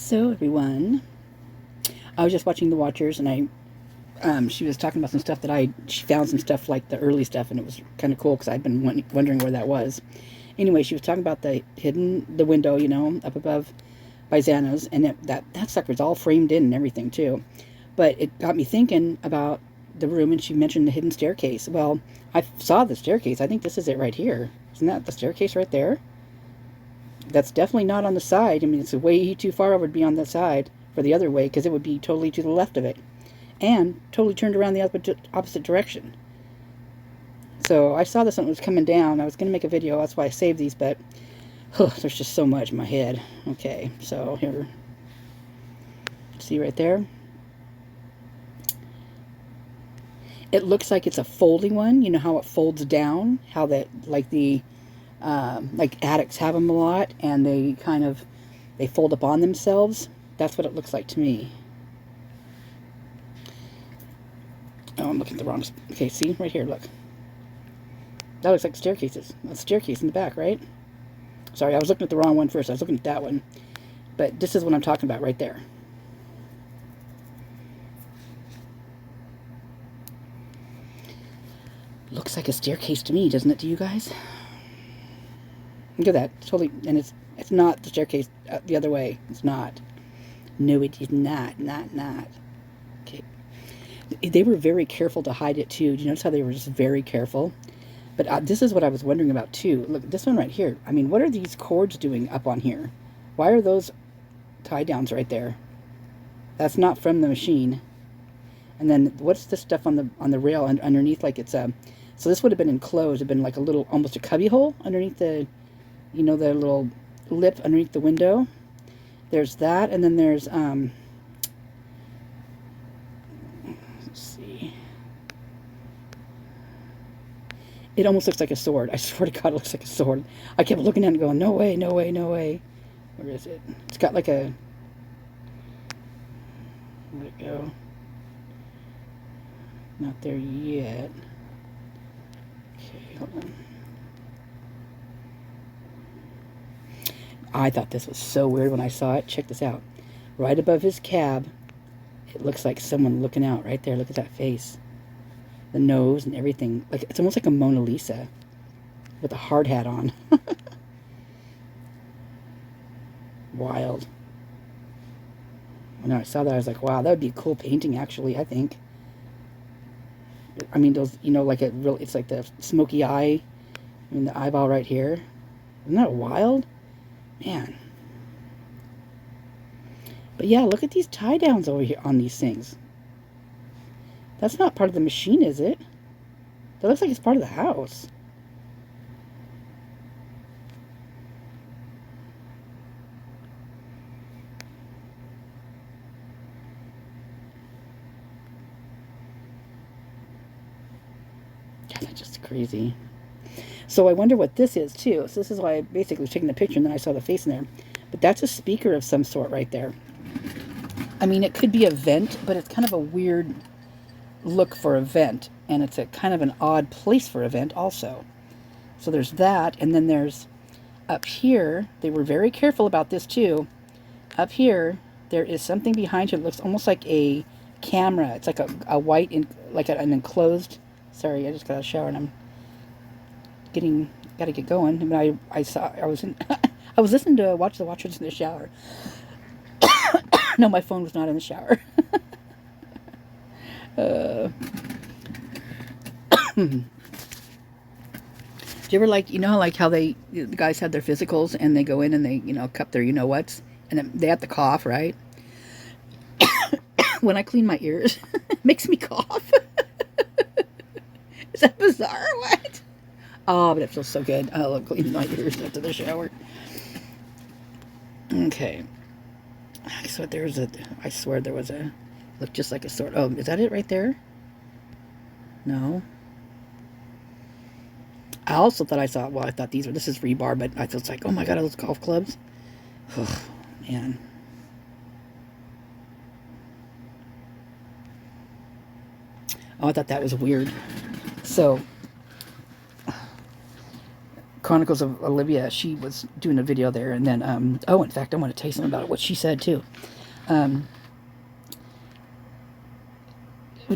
So everyone, I was just watching The Watchers, and she was talking about some stuff that she found some stuff like the early stuff, and it was kind of cool because I'd been wondering where that was. Anyway, she was talking about the window, you know, up above by Xana's, and that sucker's all framed in and everything too. But it got me thinking about the room, and she mentioned the hidden staircase. Well, I saw the staircase. I think this is it right here. Isn't that the staircase right there? That's definitely not on the side. I mean, it's way too far over to be on the side for the other way, because it would be totally to the left of it and totally turned around the opposite direction. So I saw this when it was coming down. I was going to make a video. That's why I saved these, but there's just so much in my head. Okay, so here. See right there? It looks like it's a folding one. You know how it folds down? How that, like like attics have them a lot, and they fold up on themselves. That's what it looks like to me. Oh, I'm looking at the wrong. Okay, see right here. Look, that looks like staircases. A staircase in the back, right? Sorry, I was looking at the wrong one first. I was looking at that one, but this is what I'm talking about right there. Looks like a staircase to me, doesn't it? To you guys? Look at that. Totally, and it's not the staircase the other way. It's not. No, it is not. Not. Okay. They were very careful to hide it too. Do you notice how they were just very careful? But this is what I was wondering about too. Look, this one right here. I mean, what are these cords doing up on here? Why are those tie downs right there? That's not from the machine. And then what's this stuff on the rail underneath? Like it's a. So this would have been enclosed. It'd been like a little, almost a cubby hole underneath the, you know, the little lip underneath the window. There's that, and then there's let's see. It almost looks like a sword. I swear to God, it looks like a sword. I kept looking at it going, no way, no way, no way. Where is it? It's got like a, where'd it go? Not there yet. Okay, hold on. I thought this was so weird when I saw it. Check this out. Right above his cab, it looks like someone looking out right there. Look at that face. The nose and everything. Like it's almost like a Mona Lisa with a hard hat on. Wild. When I saw that, I was like, wow, that would be a cool painting, actually, I think. I mean, those, you know, like it's like the smoky eye. I mean, the eyeball right here. Isn't that wild? Man. But yeah, look at these tie downs over here on these things. That's not part of the machine, is it? That looks like it's part of the house. Yeah, that's just crazy. So I wonder what this is too. So this is why I basically was taking the picture, and then I saw the face in there. But that's a speaker of some sort right there. I mean, it could be a vent, but it's kind of a weird look for a vent, and it's a kind of an odd place for a vent also. So there's that, and then there's up here. They were very careful about this too. Up here, there is something behind you that looks almost like a camera. It's like a white, like an enclosed. Sorry, I just got out of the shower and I'm gotta get going. I mean, I was listening to Watch the Watchers in the shower. No, my phone was not in the shower. Do you ever, like, you know, like how the guys have their physicals and they go in and they, you know, cup their you-know-whats, and then they have to cough, right? When I clean my ears, it makes me cough. Is that bizarre or what? Oh, but it feels so good. I love cleaning my ears after the shower. Okay. I swear there was a, looked just like a sword. Oh, is that it right there? No. I also thought I thought this is rebar, but I was like, oh my God, are those golf clubs? Oh, man. Oh, I thought that was weird. So, Chronicles of Olivia, she was doing a video there, and then, oh, in fact, I want to tell you something about what she said, too. We're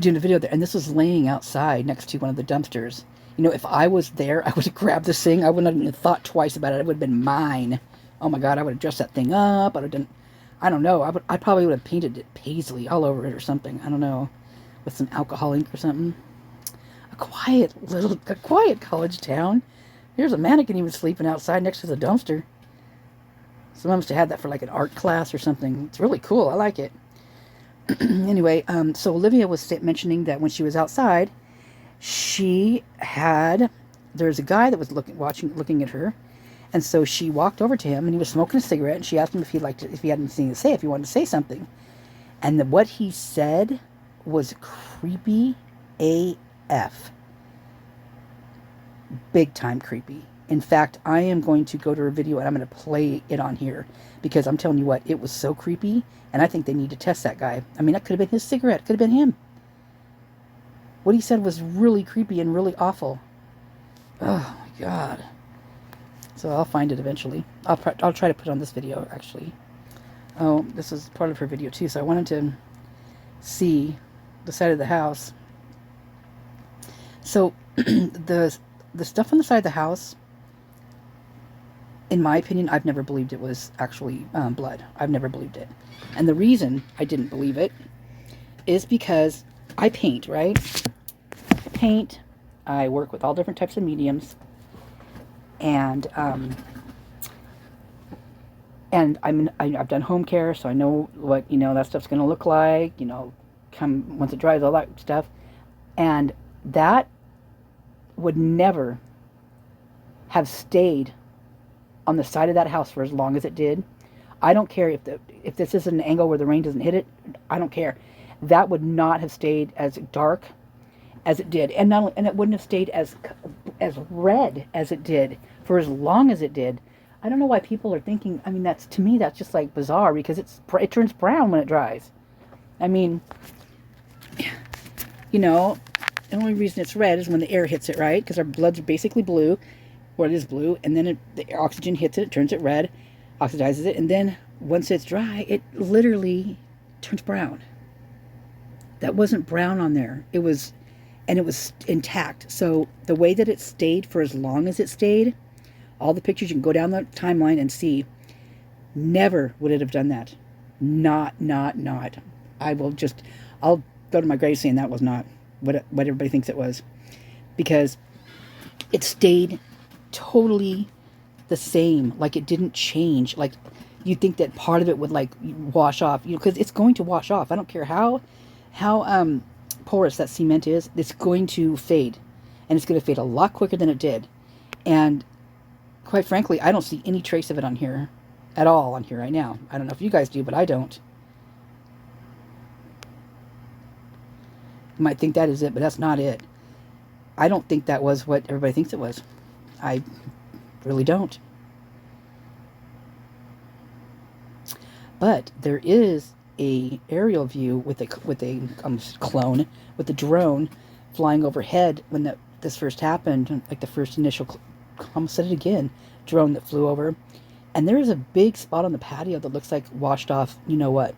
doing a video there, and this was laying outside next to one of the dumpsters. You know, if I was there, I would have grabbed this thing. I wouldn't have even thought twice about it. It would have been mine. Oh my God, I would have dressed that thing up. I would have done, I don't know. I probably would have painted it paisley all over it or something. I don't know, with some alcohol ink or something. A quiet college town. There's a mannequin even sleeping outside next to the dumpster. Someone must have had that for like an art class or something. It's really cool. I like it. Anyway, so Olivia was mentioning that when she was outside, there's a guy that was looking at her, and so she walked over to him, and he was smoking a cigarette, and she asked him if he had anything to say, if he wanted to say something, and what he said was creepy AF. Big time creepy. In fact, I am going to go to her video and I'm going to play it on here, because I'm telling you what, it was so creepy, and I think they need to test that guy. I mean, that could have been his cigarette. Could have been him. What he said was really creepy and really awful. Oh my God. So I'll find it eventually. I'll try to put on this video, actually. Oh, this is part of her video too, so I wanted to see the side of the house. So the stuff on the side of the house, in my opinion, I've never believed it was actually blood. I've never believed it. And the reason I didn't believe it is because I paint, right? I paint. I work with all different types of mediums. And I've done home care, so I know what, that stuff's going to look like, once it dries, all that stuff. And that would never have stayed on the side of that house for as long as it did. I don't care if this is an angle where the rain doesn't hit it. I don't care. That would not have stayed as dark as it did, and it wouldn't have stayed as red as it did for as long as it did. I don't know why people are thinking. I mean, to me that's just like bizarre, because it turns brown when it dries. I mean, the only reason it's red is when the air hits it, right? Because our blood's basically blue, or it is blue, and then the oxygen hits it, turns it red, oxidizes it, and then once it's dry, it literally turns brown. That wasn't brown on there. It was intact. So the way that it stayed for as long as it stayed, all the pictures, you can go down the timeline and see, never would it have done that. Not. I'll go to my grave saying that was not what everybody thinks it was, because it stayed totally the same. Like, it didn't change. Like, you'd think that part of it would like wash off, because it's going to wash off. I don't care how porous that cement is. It's going to fade, and it's going to fade a lot quicker than it did. And quite frankly, I don't see any trace of it on here at all on here right now. I don't know if you guys do, but I don't. You might think that is it, but that's not it. I don't think that was what everybody thinks it was. I really don't. But there is a aerial view with a clone, with the drone flying overhead when this first happened, like the first initial, I almost said it again, drone that flew over. And there is a big spot on the patio that looks like washed off, like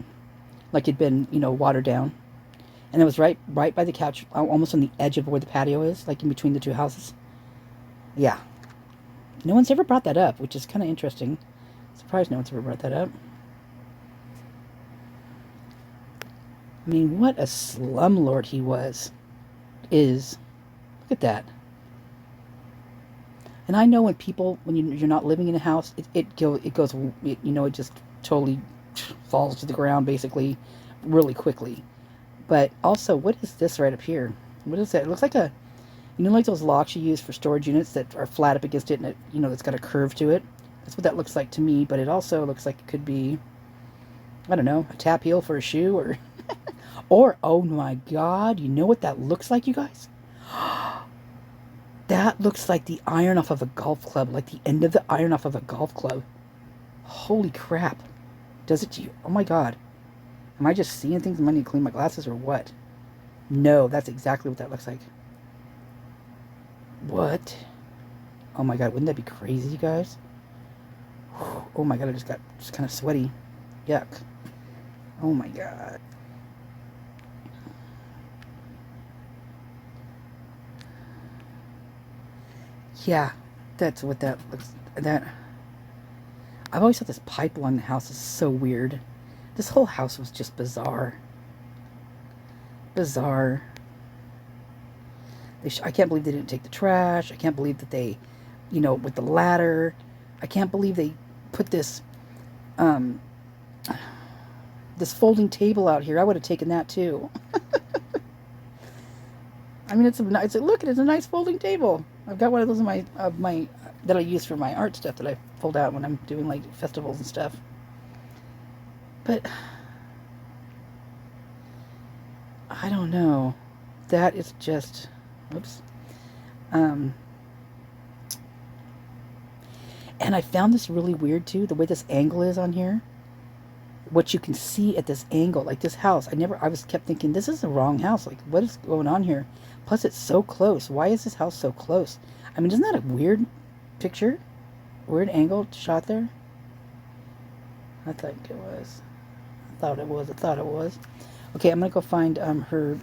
it'd been, watered down. And it was right by the couch, almost on the edge of where the patio is, like in between the two houses. Yeah. No one's ever brought that up, which is kind of interesting. Surprised no one's ever brought that up. I mean, what a slumlord he is. Look at that. And I know when you're not living in a house, it just totally falls to the ground, basically, really quickly. But also, what is this right up here? What is that? It looks like like those locks you use for storage units that are flat up against it, and it's got a curve to it. That's what that looks like to me. But it also looks like it could be, I don't know, a tap heel for a shoe, or oh my God, you know what that looks like, you guys? That looks like the iron off of a golf club, like the end of the iron off of a golf club. Holy crap. Does it to you? Oh my God. Am I just seeing things and I need to clean my glasses or what? No, that's exactly what that looks like. What? Oh my god, wouldn't that be crazy, you guys? Oh my god, I just got just kind of sweaty. Yuck. Oh my god. Yeah, that's what that looks. That I've always thought this pipe along the house is so weird. This whole house was just bizarre. Bizarre. I can't believe they didn't take the trash. I can't believe that they, you know, with the ladder. I can't believe they put this, this folding table out here. I would have taken that too. I mean, it's a look. It's a nice folding table. I've got one of those in my that I use for my art stuff that I fold out when I'm doing like festivals and stuff. But I don't know. That is just, oops. And I found this really weird too, the way this angle is on here. What you can see at this angle, like this house. I was kept thinking, this is the wrong house. Like, what is going on here? Plus, it's so close. Why is this house so close? I mean, isn't that a weird picture? Weird angle shot there? I think it was. I thought it was. Okay, I'm going to go find her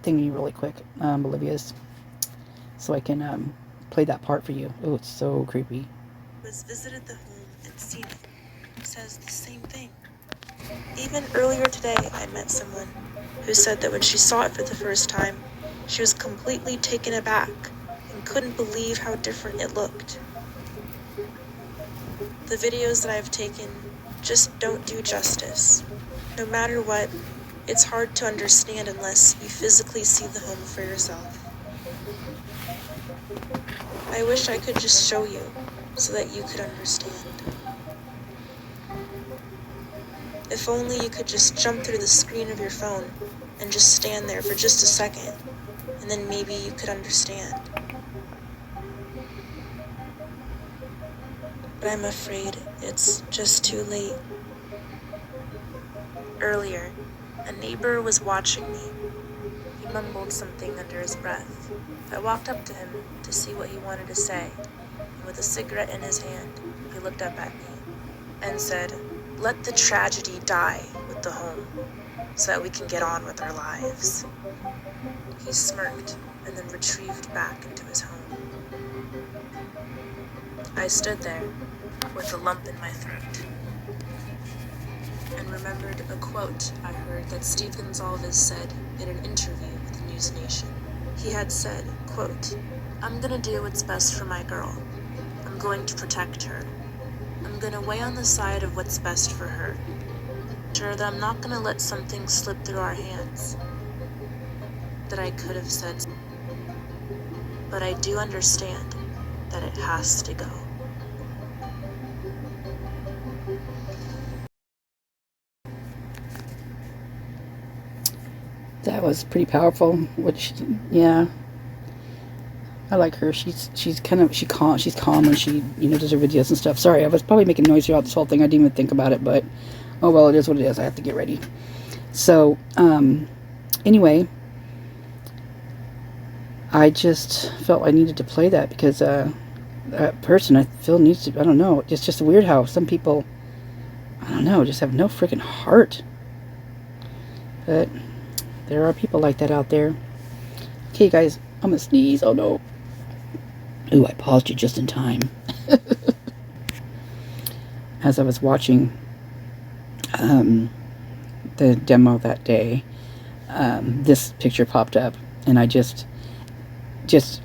thingy really quick, Olivia's, so I can play that part for you. Oh, it's so creepy. Was visited the home and seen it. Says the same thing. Even earlier today, I met someone who said that when she saw it for the first time, she was completely taken aback and couldn't believe how different it looked. The videos that I've taken just don't do justice. No matter what, it's hard to understand unless you physically see the home for yourself. I wish I could just show you so that you could understand. If only you could just jump through the screen of your phone and just stand there for just a second, and then maybe you could understand. But I'm afraid it's just too late. Earlier, a neighbor was watching me. He mumbled something under his breath. I walked up to him to see what he wanted to say, and with a cigarette in his hand, he looked up at me and said, "Let the tragedy die with the home, so that we can get on with our lives." He smirked and then retrieved back into his home. I stood there with a lump in my throat and remembered a quote I heard that Steve Gonsalves said in an interview with News Nation. He had said, quote, "I'm gonna do what's best for my girl. I'm going to protect her. I'm gonna weigh on the side of what's best for her. Sure that I'm not gonna let something slip through our hands." That I could have said, but I do understand that it has to go. That was pretty powerful. Which, yeah, I like her. She's calm when she, you know, does her videos and stuff. Sorry, I was probably making noise throughout this whole thing. I didn't even think about it, but oh well, it is what it is. I have to get ready. So, anyway, I just felt I needed to play that because that person I feel needs to. I don't know. It's just weird how some people, I don't know, just have no freaking heart. But there are people like that out there. Okay, guys, I'm gonna sneeze. Oh no. Ooh, I paused you just in time. As I was watching the demo that day, this picture popped up, and I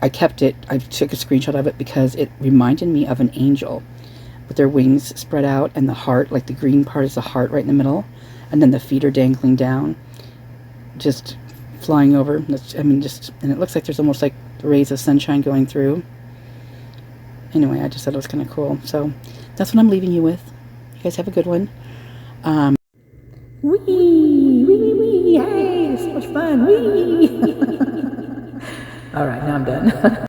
I kept it. I took a screenshot of it because it reminded me of an angel with their wings spread out and the heart, like the green part is the heart right in the middle, and then the feet are dangling down, just flying over. And it looks like there's almost like rays of sunshine going through. Anyway, I just thought it was kind of cool. So that's what I'm leaving you with. You guys have a good one. Wee, wee, wee, wee, hey, so much fun, wee. All right, now I'm done.